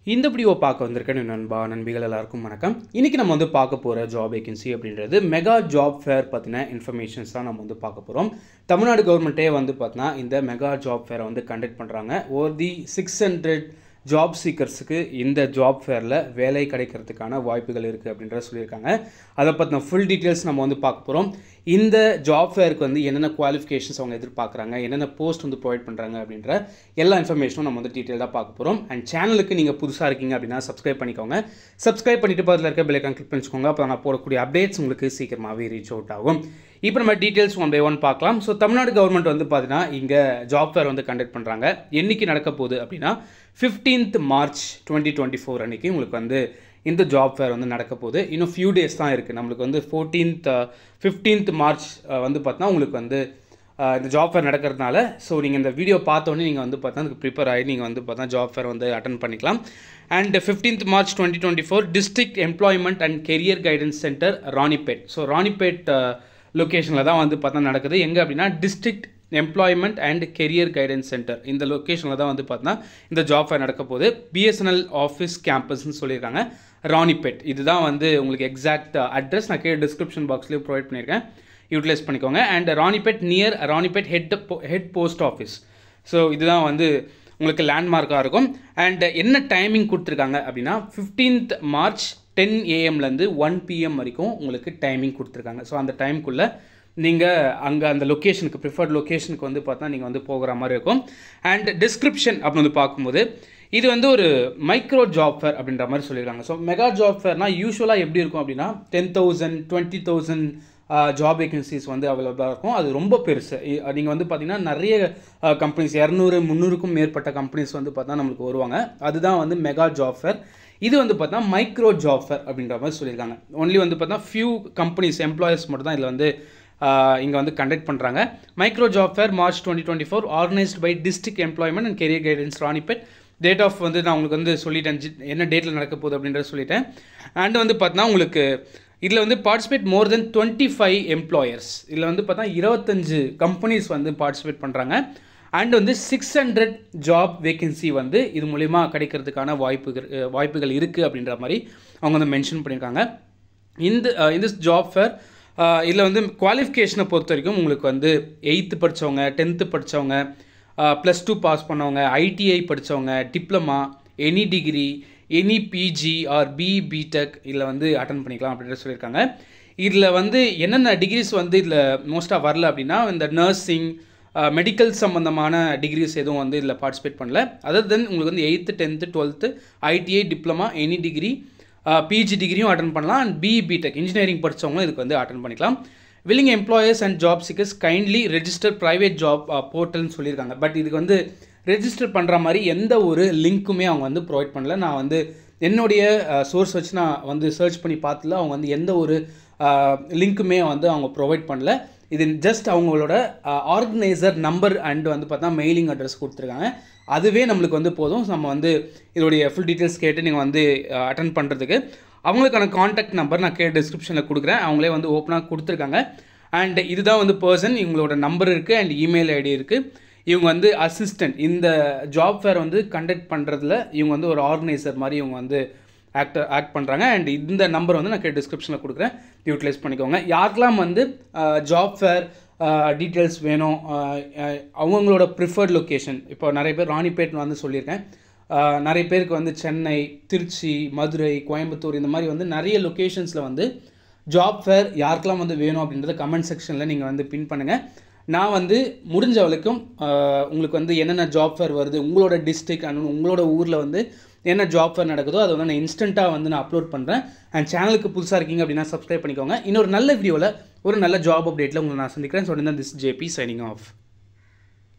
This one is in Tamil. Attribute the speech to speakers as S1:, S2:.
S1: இந்த வீடியோ பார்க்க வந்திருக்கேன் நண்பிகள் எல்லாருக்கும் வணக்கம். இன்றைக்கி நம்ம வந்து பார்க்க போகிற ஜாப் வேகன்சி அப்படின்றது மெகா ஜாப் ஃபேர் பற்றின இன்ஃபர்மேஷன்ஸ் தான் நம்ம வந்து பார்க்க போகிறோம். தமிழ்நாடு கவர்மெண்ட்டே வந்து பார்த்தீங்கன்னா இந்த மெகா ஜாப் ஃபேரை வந்து கண்டக்ட் பண்ணுறாங்க. ஓவர் தி 600 ஜாப் சீக்கர்ஸுக்கு இந்த ஜாப் ஃபேரில் வேலை கிடைக்கிறதுக்கான வாய்ப்புகள் இருக்குது அப்படின்றத சொல்லியிருக்காங்க. அதை பற்றின ஃபுல் டீட்டெயில்ஸ் நம்ம வந்து பார்க்க போகிறோம். இந்த ஜாப் ஃபேருக்கு வந்து என்னென்ன குவாலிஃபிகேஷன்ஸ் அவங்க எதிர்பார்க்குறாங்க, என்னென்ன போஸ்ட் வந்து ப்ரொவைட் பண்ணுறாங்க அப்படின்ற எல்லா இன்ஃபர்மேஷனும் நம்ம வந்து டீட்டெயிலாக பார்க்க போகிறோம். அண்ட் சேனலுக்கு நீங்கள் புதுசாக இருக்கீங்க அப்படின்னா சப்ஸ்கிரைப் பண்ணிக்கோங்க. சப்ஸ்கிரைப் பண்ணிட்டு பக்கத்தில் இருக்க பெல் ஐகான் கிளிக் பண்ணிக்கோங்க. அப்போ நான் போடக்கூடிய அப்டேட்ஸ் உங்களுக்கு சீக்கிரமாகவே ரீச் அவுட் ஆகும். இப்போ நம்ம டீட்டெயில்ஸ் ஒன் பை ஒன் பார்க்கலாம். ஸோ தமிழ்நாடு கவர்மெண்ட் வந்து பார்த்தீங்கன்னா இங்கே ஜாப் ஃபேர் வந்து கண்டக்ட் பண்ணுறாங்க. என்னைக்கு நடக்க போகுது அப்படின்னா 15th March 2024 அன்றைக்கி உங்களுக்கு வந்து இந்த ஜாப் ஃபேர் வந்து நடக்க போகுது. இன்னும் ஃபியூ டேஸ் தான் இருக்குது. நம்மளுக்கு வந்து 15th March வந்து பார்த்தீங்கன்னா உங்களுக்கு வந்து இந்த ஜாப் ஃபேர் நடக்கிறதுனால ஸோ நீங்கள் இந்த வீடியோ பார்த்தோன்னே நீங்கள் வந்து பார்த்தா அதுக்கு ப்ரிப்பேர் ஆகி நீங்கள் வந்து பார்த்தா ஜாப் ஃபேர் வந்து அட்டன் பண்ணிக்கலாம். And 15th March 2024 district employment and career guidance centre Ranipet. So Ranipet லொக்கேஷனில் தான் வந்து பார்த்தா நடக்குது. எங்கே அப்படின்னா district employment and career guidance centre இந்த லொக்கேஷனில் தான் வந்து பார்த்தீங்கன்னா இந்த ஜாப் ஃபேர் நடக்க போகுது. பிஎஸ்என்எல் ஆஃபீஸ் கேம்பஸ்ன்னு சொல்லியிருக்காங்க ராணிப்பேட். இதுதான் வந்து உங்களுக்கு எக்ஸாக்ட் அட்ரஸ் நான் கீழே டிஸ்கிரிப்ஷன் பாக்ஸ்லேயும் ப்ரொவைட் பண்ணியிருக்கேன், யூட்டிலைஸ் பண்ணிக்கோங்க. And Ranipet near Ranipet head post office. So இதுதான் வந்து உங்களுக்கு லேண்ட்மார்க்காக இருக்கும். அண்ட் என்ன டைமிங் கொடுத்துருக்காங்க அப்படின்னா 15th March 10 AM - 1 PM வரைக்கும் உங்களுக்கு டைமிங் கொடுத்துருக்காங்க. ஸோ அந்த டைமுக்குள்ளே நீங்கள் அங்கே அந்த லொக்கேஷனுக்கு ப்ரிஃபர்ட் லொக்கேஷனுக்கு வந்து பார்த்தா நீங்கள் வந்து போகிற மாதிரி இருக்கும். அண்ட் டிஸ்கிரிப்ஷன் அப்படின்னு வந்து பார்க்கும்போது இது வந்து ஒரு மைக்ரோ ஜாப் ஃபேர் அப்படின்ற மாதிரி சொல்லியிருக்காங்க. ஸோ மெகா ஜாப் ஃபேர்னால் யூஸ்வலாக எப்படி இருக்கும் அப்படின்னா 10,000 20,000 ஜாப் வேகன்சிஸ் வந்து அவைலபிளாக இருக்கும். அது ரொம்ப பெருசு. நீங்கள் வந்து பார்த்தீங்கன்னா நிறைய கம்பெனிஸ் 200 300க்கும் மேற்பட்ட கம்பெனிஸ் வந்து பார்த்தா நம்மளுக்கு வருவாங்க. அதுதான் வந்து மெகா ஜாப் ஃபேர். இது வந்து பார்த்தா மைக்ரோ ஜாப் ஃபேர் அப்படின்ற மாதிரி சொல்லியிருக்காங்க. ஒன்லி வந்து பார்த்தா ஃபியூ கம்பெனிஸ் எம்ப்ளாயர்ஸ் மட்டும் தான் இதில் வந்து இங்கே வந்து கண்டக்ட் பண்ணுறாங்க. Micro job fair March 2024 organised by district employment and career guidance Ranipet. Date of வந்து நான் உங்களுக்கு வந்து சொல்லிட்டேன், என்ன டேட்டில் நடக்க போகுது அப்படின்றத சொல்லிட்டேன். அண்ட் வந்து பார்த்தீங்கன்னா உங்களுக்கு இதில் வந்து பார்ட்டிசிபேட் மோர் தென் 25 எம்ப்ளாயர்ஸ். இதில் வந்து பார்த்தா 25 கம்பெனிஸ் வந்து பார்ட்டிசிபேட் பண்ணுறாங்க. அண்ட் வந்து 600 ஜாப் வேகன்சி வந்து இது மூலிமா கிடைக்கிறதுக்கான வாய்ப்புகள் இருக்குது அப்படின்ற மாதிரி அவங்க வந்து மென்ஷன் பண்ணியிருக்காங்க. இந்த ஜாப் ஃபேர் இதில் வந்து குவாலிஃபிகேஷனை பொறுத்த வரைக்கும் உங்களுக்கு வந்து 8th படித்தவங்க, 10th படித்தவங்க, +2 பாஸ் பண்ணவங்க, ITI படித்தவங்க, diploma, any degree, any PG or B Tech இதில் வந்து அட்டன் பண்ணிக்கலாம் அப்படின்ற சொல்லியிருக்காங்க. இதில் வந்து என்னென்ன டிகிரிஸ் வந்து இதில் மோஸ்ட்டாக வரல அப்படின்னா இந்த நர்சிங், மெடிக்கல் சம்மந்தமான டிகிரிஸ் எதுவும் வந்து இதில் பார்ட்டிசிபேட் பண்ணல. அதர் தென் உங்களுக்கு வந்து 8th 10th 12th ITI, diploma, any degree, PG டிகிரியும் அட்டன் பண்ணலாம். அண்ட் பிடெக் இன்ஜினியரிங் படித்தவங்களும் இதுக்கு வந்து அட்டன் பண்ணிக்கலாம். Willing employers and job seekers kindly register private job போர்ட்டல்னு சொல்லியிருக்காங்க. பட் இதுக்கு வந்து ரெஜிஸ்டர் பண்ணுற மாதிரி எந்த ஒரு லிங்க்குமே அவங்க வந்து ப்ரொவைட் பண்ணல. நான் வந்து என்னுடைய சோர்ஸ் வச்சு நான் வந்து சர்ச் பண்ணி பார்த்தல அவங்க வந்து எந்த ஒரு லிங்க்குமே வந்து அவங்க ப்ரொவைட் பண்ணல. இது ஜஸ்ட் அவங்களோட ஆர்கனைசர் நம்பர் அண்ட் வந்து பார்த்தா மெயிலிங் அட்ரஸ் கொடுத்துருக்காங்க. அதுவே நம்மளுக்கு வந்து போதும். நம்ம வந்து இதோடைய ஃபுல் டீட்டெயில்ஸ் கேட்டு நீங்கள் வந்து அட்டன் பண்ணுறதுக்கு அவங்களுக்கான காண்டாக்ட் நம்பர் நான் டிஸ்கிரிப்ஷனில் கொடுக்குறேன். அவங்களே வந்து ஓப்பனாக கொடுத்துருக்காங்க. அண்ட் இதுதான் வந்து பர்சன், இவங்களோட நம்பர் இருக்குது அண்ட் இமெயில் ஐடி இருக்குது. இவங்க வந்து அசிஸ்டன்ட் இந்த ஜாப் ஃபேர் வந்து கண்டக்ட் பண்ணுறதுல இவங்க வந்து ஒரு ஆர்கனைசர் மாதிரி இவங்க வந்து ஆக்ட் பண்ணுறாங்க. அண்ட் இந்த நம்பர் வந்து நான் டிஸ்கிரிப்ஷனில் கொடுக்குறேன், யூட்டிலைஸ் பண்ணிக்கோங்க. யாருக்கெல்லாம் வந்து ஜாப் ஃபேர் டீட்டெயில்ஸ் வேணும், அவங்களோட ப்ரிஃபர்ட் லொக்கேஷன், இப்போ நிறைய பேர் ராணிப்பேட் வந்து சொல்லியிருக்கேன், நிறைய பேருக்கு வந்து சென்னை, திருச்சி, மதுரை, கோயம்புத்தூர் இந்த மாதிரி வந்து நிறைய லொக்கேஷன்ஸில் வந்து ஜாப் ஃபேர் யாருக்கெல்லாம் வந்து வேணும் அப்படின்றத கமெண்ட் செக்ஷனில் நீங்கள் வந்து பின் பண்ணுங்கள். நான் வந்து முடிஞ்ச வரைக்கும் உங்களுக்கு வந்து என்னென்ன ஜாப் ஃபேர் வருது உங்களோட டிஸ்ட்ரிக்ட் அண்ட் உங்களோட ஊரில் வந்து என்ன ஜாப் ஃபேர் நடக்குதோ அதை வந்து நான் இன்ஸ்டண்ட்டாக வந்து நான் அப்லோட் பண்ணுறேன். அண்ட் சேனலுக்கு புதுசாக இருக்கீங்க அப்படின்னா சப்ஸ்கிரைப் பண்ணிக்கோங்க. இன்னொரு நல்ல வீடியோவில் ஒரு நல்ல ஜாப் அப்டேட்டில் உங்களை நான் சந்திக்கிறேன். So this JP signing off.